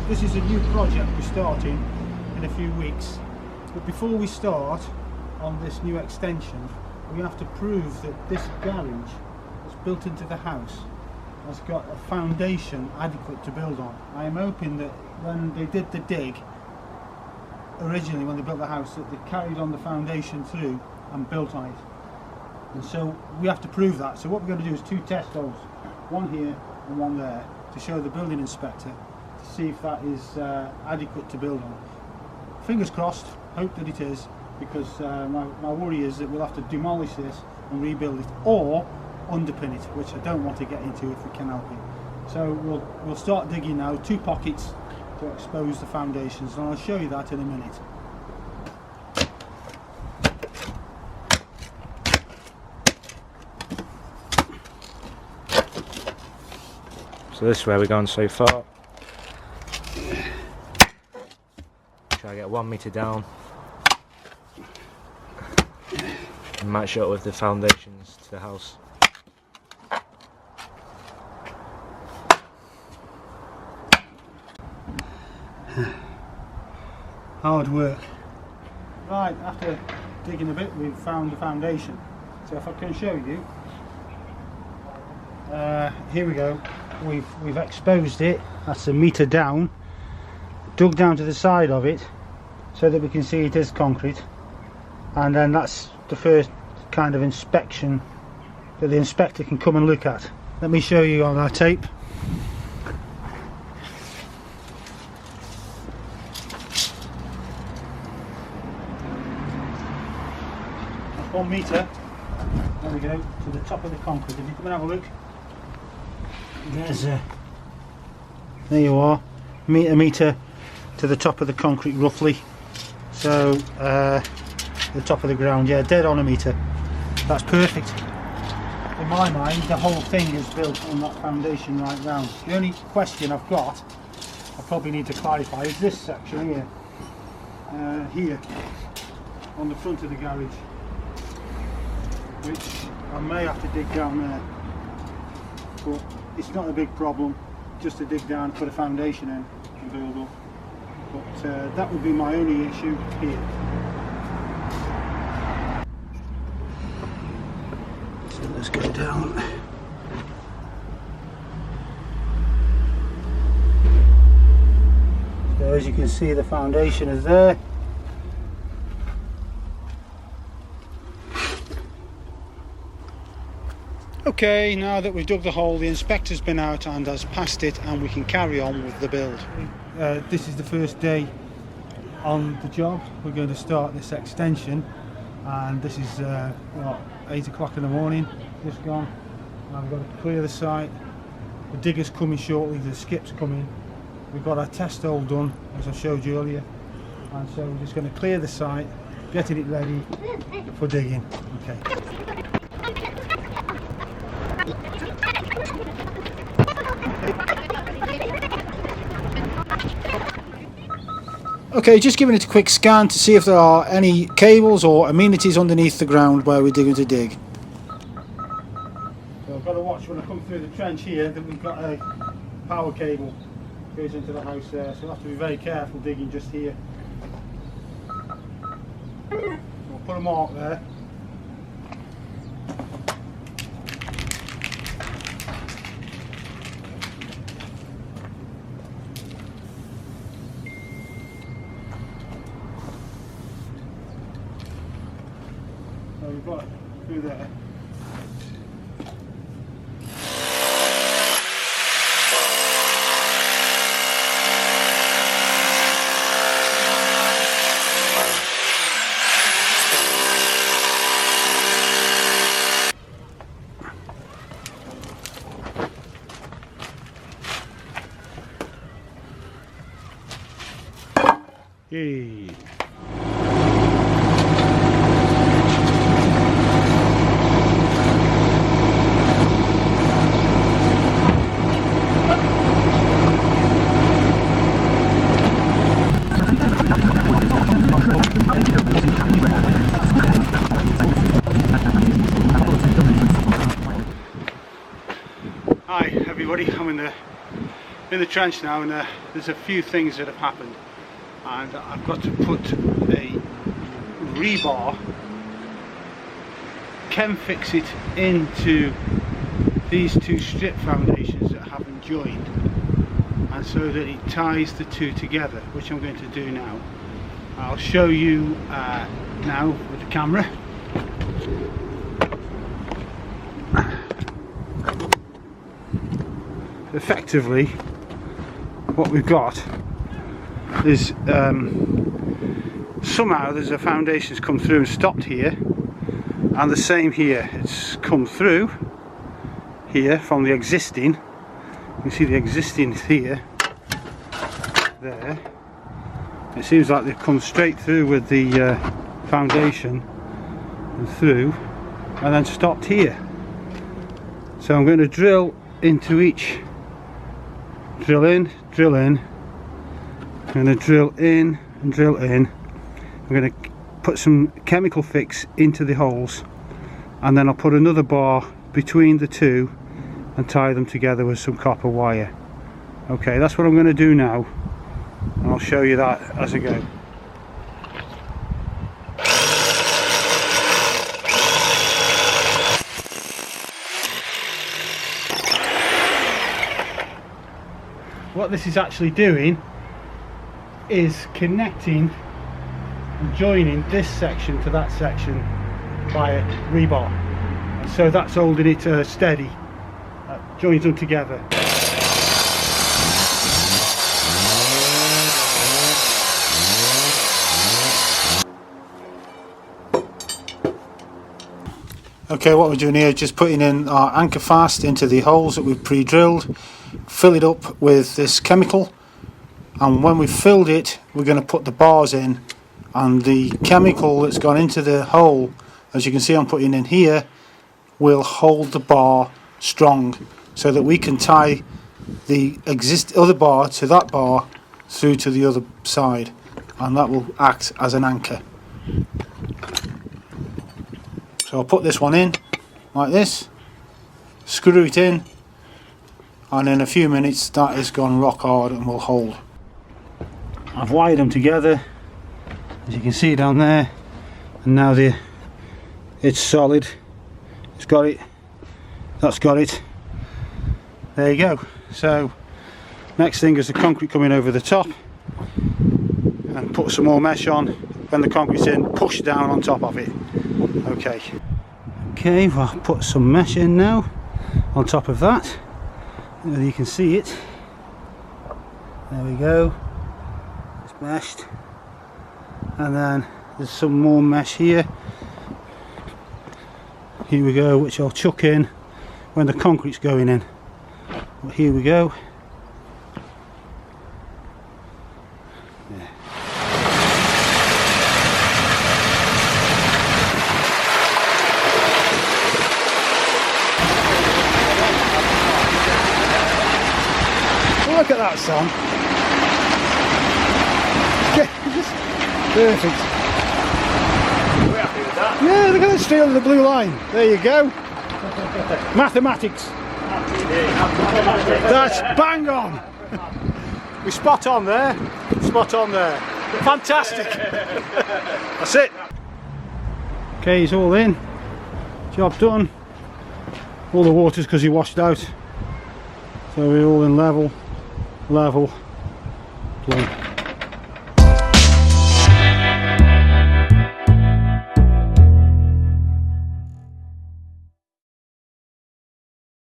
This is a new project we're starting in a few weeks, but before we start on this new extension, we have to prove that this garage that's built into the house has got a foundation adequate to build on. I am hoping that when they did the dig originally, when they built the house, that they carried on the foundation through and built on it. And so we have to prove that. So what we're going to do is 2 test holes, one here and one there, to show the building inspector to see if that is adequate to build on. Fingers crossed, hope that it is, because my worry is that we'll have to demolish this and rebuild it, or underpin it, which I don't want to get into if we can help it. So we'll start digging now, 2 pockets to expose the foundations, and I'll show you that in a minute. So this is where we're going so far. Try to get 1 metre down and match it up with the foundations to the house. Hard work. Right, after digging a bit, we've found the foundation. So if I can show you, here we go. We've exposed it. That's 1 metre down, dug down to the side of it so that we can see it is concrete, and then that's the first kind of inspection that the inspector can come and look at. Let me show you on our tape. That's 1 metre. There we go, to the top of the concrete. If you come and have a look, there's there you are, a metre to the top of the concrete roughly. So the top of the ground, yeah, dead on 1 metre. That's perfect. In my mind, the whole thing is built on that foundation right round. The only question I've got, I probably need to clarify, is this section here, here on the front of the garage, which I may have to dig down there, but it's not a big problem, just to dig down, put a foundation in and build up. But that would be my only issue here. So let's go down. So as you can see, the foundation is there. Okay, now that we've dug the hole, the inspector's been out and has passed it, and we can carry on with the build. This is the first day on the job. We're going to start this extension, and this is what, 8 o'clock in the morning, just gone. Now we've got to clear the site. The digger's coming shortly, the skip's coming. We've got our test hole done, as I showed you earlier, and so we're just going to clear the site, getting it ready for digging. Okay. Okay, just giving it a quick scan to see if there are any cables or amenities underneath the ground where we're digging to dig. So I've got to watch when I come through the trench here that we've got a power cable goes into the house there, so I'll have to be very careful digging just here. We'll put a mark there. We've got it through there. Yay. Hi everybody, I'm in the in the trench now, and there's a few things that have happened, and I've got to put a rebar, chem fix it into these two strip foundations that haven't joined, and so that it ties the two together, which I'm going to do now. I'll show you now with the camera. Effectively, what we've got is somehow there's a foundation's come through and stopped here, and the same here. It's come through here from the existing. You can see the existing here, there. It seems like they've come straight through with the foundation and through, and then stopped here. So I'm going to drill into each. Drill in, drill in. I'm going to drill in and drill in. I'm going to put some chemical fix into the holes, and then I'll put another bar between the two and tie them together with some copper wire. Okay, that's what I'm going to do now, and I'll show you that as I go. What this is actually doing is connecting and joining this section to that section by rebar, and so that's holding it steady. Joins them together. Okay, what we're doing here is just putting in our anchor fast into the holes that we've pre-drilled, fill it up with this chemical, and when we've filled it we're going to put the bars in, and the chemical that's gone into the hole, as you can see I'm putting in here, will hold the bar strong so that we can tie the other bar to that bar through to the other side, and that will act as an anchor. So I'll put this one in like this, screw it in, and in a few minutes that is gone rock hard and will hold. I've wired them together, as you can see down there, and now it's solid. It's got it, that's got it. There you go. So next thing is the concrete coming over the top, and put some more mesh on. When the concrete's in, push down on top of it. Okay, well, I'll put some mesh in now on top of that. There you can see it. There we go. It's meshed. And then there's some more mesh here. Here we go, which I'll chuck in when the concrete's going in. But here we go. Yeah. Look at that, son. Perfect. We're happy with that. Yeah, look at that straight on the blue line. There you go. Mathematics. That's bang on. We spot on there. Spot on there. Fantastic. That's it. Okay, he's all in. Job done. All the water's because he washed out. So we're all in level, plumb.